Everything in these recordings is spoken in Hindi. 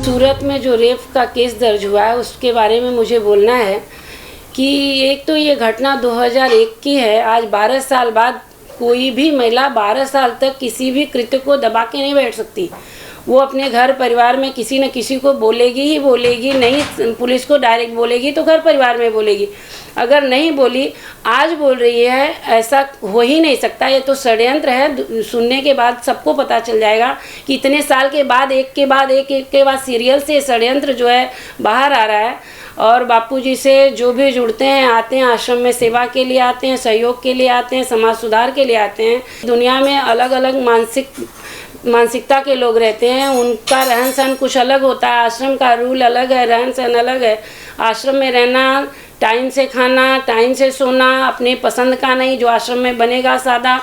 सूरत में जो रेप का केस दर्ज हुआ है उसके बारे में मुझे बोलना है कि एक तो ये घटना 2001 की है। आज 12 साल बाद कोई भी महिला 12 साल तक किसी भी कृत्य को दबा के नहीं बैठ सकती। वो अपने घर परिवार में किसी न किसी को बोलेगी ही बोलेगी, नहीं पुलिस को डायरेक्ट बोलेगी तो घर परिवार में बोलेगी। अगर नहीं बोली, आज बोल रही है, ऐसा हो ही नहीं सकता। ये तो षड्यंत्र है। सुनने के बाद सबको पता चल जाएगा कि इतने साल के बाद एक के बाद सीरियल से षड्यंत्र जो है बाहर आ रहा है। और बापूजी से जो भी जुड़ते हैं, आते हैं आश्रम में सेवा के लिए आते हैं, सहयोग के लिए आते हैं, समाज सुधार के लिए आते हैं। दुनिया में अलग अलग मानसिकता के लोग रहते हैं, उनका रहन सहन कुछ अलग होता है। आश्रम का रूल अलग है, रहन सहन अलग है। आश्रम में रहना, टाइम से खाना, टाइम से सोना, अपने पसंद का नहीं, जो आश्रम में बनेगा सादा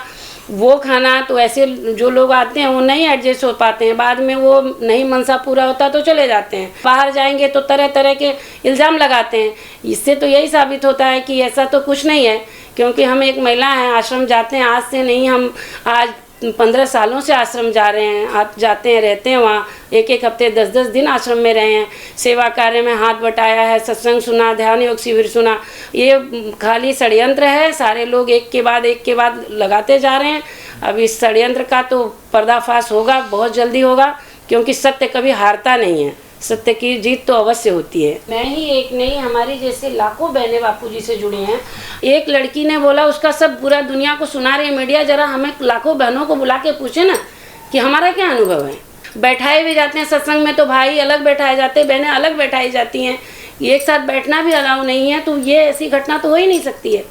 वो खाना। तो ऐसे जो लोग आते हैं वो नहीं एडजस्ट हो पाते हैं, बाद में वो नहीं मनसा पूरा होता तो चले जाते हैं। बाहर जाएंगे तो तरह तरह के इल्ज़ाम लगाते हैं। इससे तो यही साबित होता है कि ऐसा तो कुछ नहीं है, क्योंकि हम एक महिला हैं, आश्रम जाते हैं। आज से नहीं, हम आज 15 सालों से आश्रम जा रहे हैं, आप जाते हैं, रहते हैं वहाँ। एक एक हफ्ते 10-10 दिन आश्रम में रहे हैं, सेवा कार्य में हाथ बटाया है, सत्संग सुना, ध्यान योग शिविर सुना। ये खाली षड्यंत्र है। सारे लोग एक के बाद लगाते जा रहे हैं। अब इस षड्यंत्र का तो पर्दाफाश होगा, बहुत जल्दी होगा, क्योंकि सत्य कभी हारता नहीं है। सत्य की जीत तो अवश्य होती है। मैं ही एक नहीं, हमारी जैसे लाखों बहनें बापूजी से जुड़ी हैं। एक लड़की ने बोला, उसका सब पूरा दुनिया को सुना रही है मीडिया। जरा हमें लाखों बहनों को बुला के पूछे ना कि हमारा क्या अनुभव है। बैठाए भी जाते हैं सत्संग में तो भाई अलग बैठाए जाते हैं, बहनें अलग बैठाई जाती हैं। एक साथ बैठना भी अलाउ नहीं है। तो ये ऐसी घटना तो हो ही नहीं सकती है।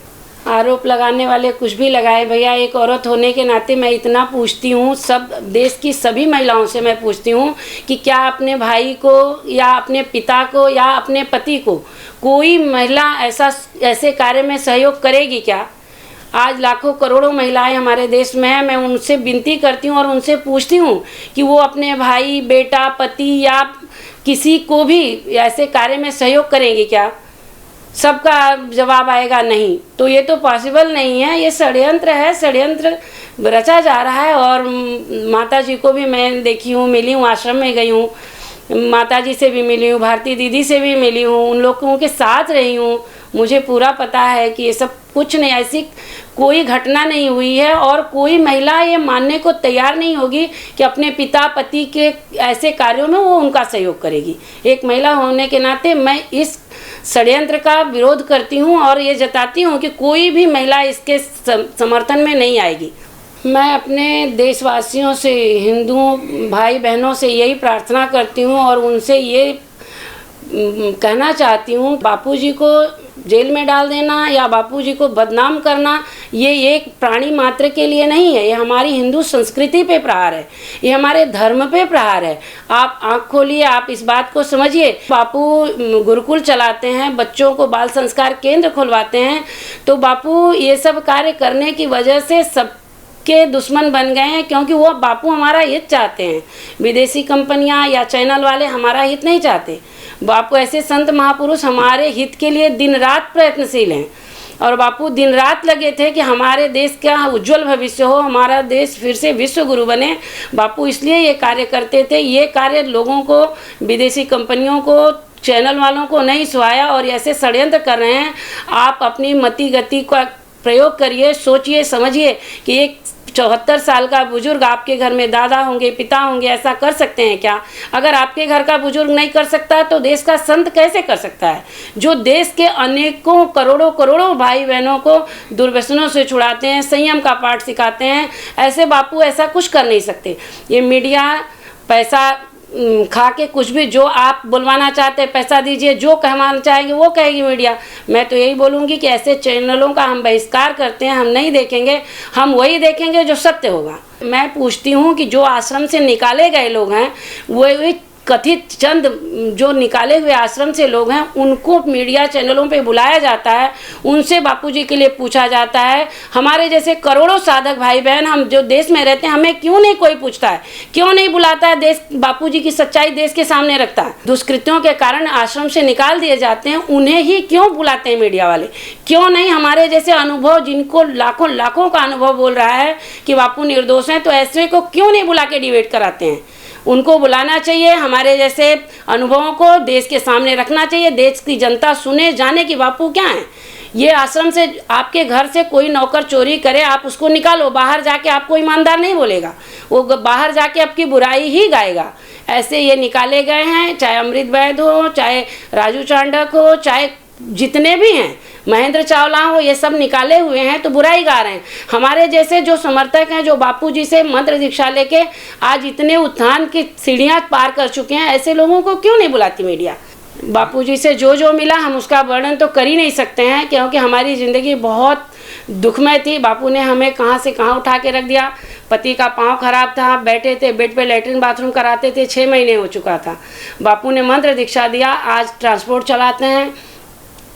आरोप लगाने वाले कुछ भी लगाए, भैया एक औरत होने के नाते मैं इतना पूछती हूँ, सब देश की सभी महिलाओं से मैं पूछती हूँ कि क्या अपने भाई को या अपने पिता को या अपने पति को कोई महिला ऐसे कार्य में सहयोग करेगी क्या? आज लाखों करोड़ों महिलाएं हमारे देश में हैं। मैं उनसे विनती करती हूँ और उनसे पूछती हूँ कि वो अपने भाई, बेटा, पति या किसी को भी ऐसे कार्य में सहयोग करेंगी क्या? सबका जवाब आएगा नहीं। तो ये तो पॉसिबल नहीं है, ये षड्यंत्र है, षड्यंत्र रचा जा रहा है। और माता जी को भी मैं देखी हूँ, मिली हूँ, आश्रम में गई हूँ, माता जी से भी मिली हूँ, भारती दीदी से भी मिली हूँ, उन लोगों के साथ रही हूँ। मुझे पूरा पता है कि ये सब कुछ नहीं, ऐसी कोई घटना नहीं हुई है। और कोई महिला ये मानने को तैयार नहीं होगी कि अपने पिता, पति के ऐसे कार्यों में वो उनका सहयोग करेगी। एक महिला होने के नाते मैं इस षड्यंत्र का विरोध करती हूँ और ये जताती हूँ कि कोई भी महिला इसके समर्थन में नहीं आएगी। मैं अपने देशवासियों से, हिंदू भाई बहनों से यही प्रार्थना करती हूँ और उनसे ये कहना चाहती हूँ, बापूजी को जेल में डाल देना या बापूजी को बदनाम करना ये एक प्राणी मात्र के लिए नहीं है। ये हमारी हिंदू संस्कृति पे प्रहार है, ये हमारे धर्म पे प्रहार है। आप आँख खोलिए, आप इस बात को समझिए। बापू गुरुकुल चलाते हैं, बच्चों को बाल संस्कार केंद्र खुलवाते हैं। तो बापू ये सब कार्य करने की वजह से सब के दुश्मन बन गए हैं, क्योंकि वो बापू हमारा हित चाहते हैं। विदेशी कंपनियां या चैनल वाले हमारा हित नहीं चाहते। बापू ऐसे संत महापुरुष हमारे हित के लिए दिन रात प्रयत्नशील हैं। और बापू दिन रात लगे थे कि हमारे देश का उज्जवल भविष्य हो, हमारा देश फिर से विश्व गुरु बने। बापू इसलिए ये कार्य करते थे। ये कार्य लोगों को, विदेशी कंपनियों को, चैनल वालों को नहीं सुहाया और ऐसे षड्यंत्र कर रहे हैं। आप अपनी मति गति का प्रयोग करिए, सोचिए, समझिए कि एक 74 साल का बुजुर्ग आपके घर में दादा होंगे, पिता होंगे, ऐसा कर सकते हैं क्या? अगर आपके घर का बुजुर्ग नहीं कर सकता तो देश का संत कैसे कर सकता है, जो देश के अनेकों करोड़ों भाई बहनों को दुर्व्यसनों से छुड़ाते हैं, संयम का पाठ सिखाते हैं। ऐसे बापू ऐसा कुछ कर नहीं सकते। ये मीडिया पैसा खा के कुछ भी, जो आप बुलवाना चाहते हैं पैसा दीजिए, जो कहवाना चाहेंगे वो कहेगी मीडिया। मैं तो यही बोलूँगी कि ऐसे चैनलों का हम बहिष्कार करते हैं, हम नहीं देखेंगे। हम वही देखेंगे जो सत्य होगा। मैं पूछती हूँ कि जो आश्रम से निकाले गए लोग हैं, वो कथित चंद जो निकाले हुए आश्रम से लोग हैं, उनको मीडिया चैनलों पे बुलाया जाता है, उनसे बापूजी के लिए पूछा जाता है। हमारे जैसे करोड़ों साधक भाई बहन हम जो देश में रहते हैं, हमें क्यों नहीं कोई पूछता है, क्यों नहीं बुलाता है? देश बापूजी की सच्चाई देश के सामने रखता है। दुष्कृत्यों के कारण आश्रम से निकाल दिए जाते हैं, उन्हें ही क्यों बुलाते हैं मीडिया वाले? क्यों नहीं हमारे जैसे अनुभव, जिनको लाखों का अनुभव बोल रहा है कि बापू निर्दोष हैं, तो ऐसे को क्यों नहीं बुला के डिबेट कराते हैं? उनको बुलाना चाहिए, हमारे जैसे अनुभवों को देश के सामने रखना चाहिए, देश की जनता सुने जाने कि बापू क्या हैं। ये आश्रम से आपके घर से कोई नौकर चोरी करे, आप उसको निकालो, बाहर जाके आपको ईमानदार नहीं बोलेगा, वो बाहर जाके आपकी बुराई ही गाएगा। ऐसे ये निकाले गए हैं, चाहे अमृत वैद हो, चाहे राजू चांडक हो, चाहे जितने भी हैं, महेंद्र चावला हो, ये सब निकाले हुए हैं तो बुराई गा रहे हैं। हमारे जैसे जो समर्थक हैं, जो बापू जी से मंत्र दीक्षा लेके आज इतने उत्थान की सीढ़ियाँ पार कर चुके हैं, ऐसे लोगों को क्यों नहीं बुलाती मीडिया। बापू जी से जो मिला हम उसका वर्णन तो कर ही नहीं सकते हैं, क्योंकि हमारी ज़िंदगी बहुत दुखमय थी। बापू ने हमें कहाँ से कहाँ उठा के रख दिया। पति का पाँव खराब था, बैठे थे बेड पे, लैट्रिन बाथरूम कराते थे, 6 महीने हो चुका था। बापू ने मंत्र दीक्षा दिया, आज ट्रांसपोर्ट चलाते हैं।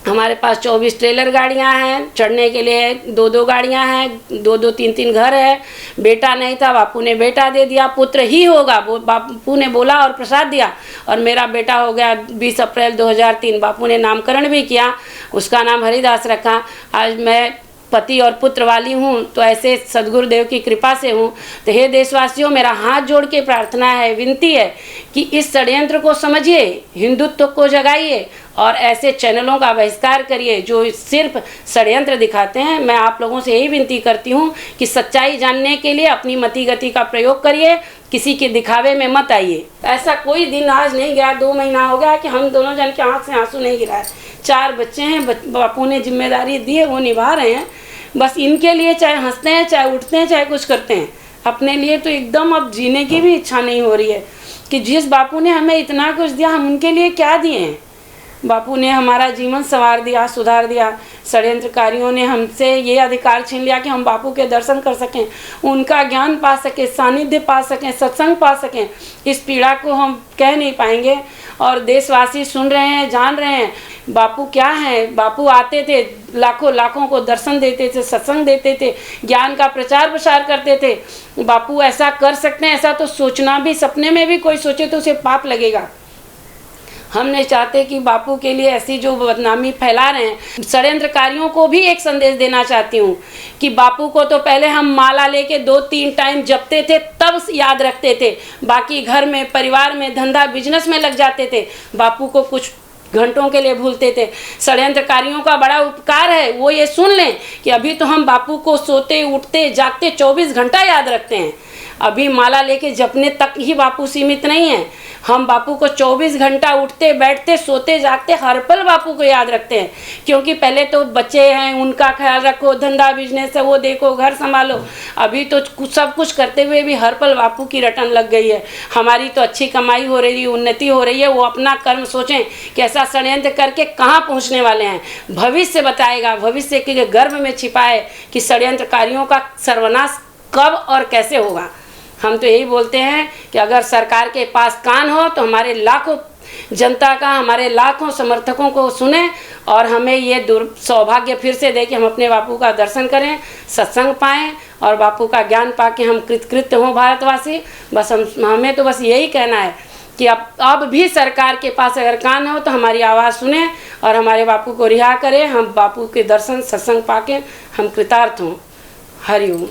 हमारे पास 24 ट्रेलर गाड़ियां हैं, चढ़ने के लिए 2-2 गाड़ियां हैं, 2-2 3-3 घर है। बेटा नहीं था, बापू ने बेटा दे दिया। पुत्र ही होगा, बापू ने बोला और प्रसाद दिया, और मेरा बेटा हो गया 20 अप्रैल 2003। बापू ने नामकरण भी किया, उसका नाम हरिदास रखा। आज मैं पति और पुत्र वाली हूँ, तो ऐसे सदगुरुदेव की कृपा से हूँ। तो हे देशवासियों, मेरा हाथ जोड़ के प्रार्थना है, विनती है कि इस षड्यंत्र को समझिए, हिंदुत्व को जगाइए और ऐसे चैनलों का बहिष्कार करिए जो सिर्फ षड्यंत्र दिखाते हैं। मैं आप लोगों से यही विनती करती हूँ कि सच्चाई जानने के लिए अपनी मति गति का प्रयोग करिए, किसी के दिखावे में मत आइए। ऐसा कोई दिन आज नहीं गया, 2 महीना हो गया कि हम दोनों जन के आँख से आंसू नहीं गिराए। 4 बच्चे हैं, बापू ने जिम्मेदारी दी है, वो निभा रहे हैं। बस इनके लिए चाहे हंसते हैं, चाहे उठते हैं, चाहे कुछ करते हैं, अपने लिए तो एकदम अब जीने की भी इच्छा नहीं हो रही है कि जिस बापू ने हमें इतना कुछ दिया, हम उनके लिए क्या दिए हैं। बापू ने हमारा जीवन संवार दिया, सुधार दिया। षड्यंत्रकारियों ने हमसे ये अधिकार छीन लिया कि हम बापू के दर्शन कर सकें, उनका ज्ञान पा सकें, सानिध्य पा सकें, सत्संग पा सकें। इस पीड़ा को हम कह नहीं पाएंगे, और देशवासी सुन रहे हैं, जान रहे हैं बापू क्या हैं। बापू आते थे, लाखों को दर्शन देते थे, सत्संग देते थे, ज्ञान का प्रचार प्रसार करते थे। बापू ऐसा कर सकते हैं, ऐसा तो सोचना भी, सपने में भी कोई सोचे तो उसे पाप लगेगा। हम नहीं चाहते कि बापू के लिए ऐसी जो बदनामी फैला रहे हैं। षड्यंत्रकारियों को भी एक संदेश देना चाहती हूँ कि बापू को तो पहले हम माला लेके 2-3 टाइम जपते थे, तब याद रखते थे, बाकी घर में, परिवार में, धंधा बिजनेस में लग जाते थे, बापू को कुछ घंटों के लिए भूलते थे। षड्यंत्रकारियों का बड़ा उपकार है, वो ये सुन लें कि अभी तो हम बापू को सोते उठते जागते 24 घंटा याद रखते हैं। अभी माला लेके जपने तक ही बापू सीमित नहीं है, हम बापू को 24 घंटा उठते बैठते सोते जागते हर पल बापू को याद रखते हैं। क्योंकि पहले तो बच्चे हैं, उनका ख्याल रखो, धंधा बिजनेस है वो देखो, घर संभालो। अभी तो सब कुछ करते हुए भी हर पल बापू की रटन लग गई है। हमारी तो अच्छी कमाई हो रही है, उन्नति हो रही है, वो अपना कर्म सोचें कि ऐसा षड्यंत्र करके कहाँ पहुँचने वाले हैं। भविष्य बताएगा, भविष्य के गर्भ में छिपा है कि षड्यंत्रकारियों का सर्वनाश कब और कैसे होगा। हम तो यही बोलते हैं कि अगर सरकार के पास कान हो तो हमारे लाखों जनता का, हमारे लाखों समर्थकों को सुने और हमें ये सौभाग्य फिर से दे कि हम अपने बापू का दर्शन करें, सत्संग पाएं और बापू का ज्ञान पाके हम कृतकृत्य हों भारतवासी। बस हमें तो बस यही कहना है कि अब भी सरकार के पास अगर कान हो तो हमारी आवाज़ सुने और हमारे बापू को रिहा करें। हम बापू के दर्शन सत्संग पाके हम कृतार्थ हों। हरि ओम।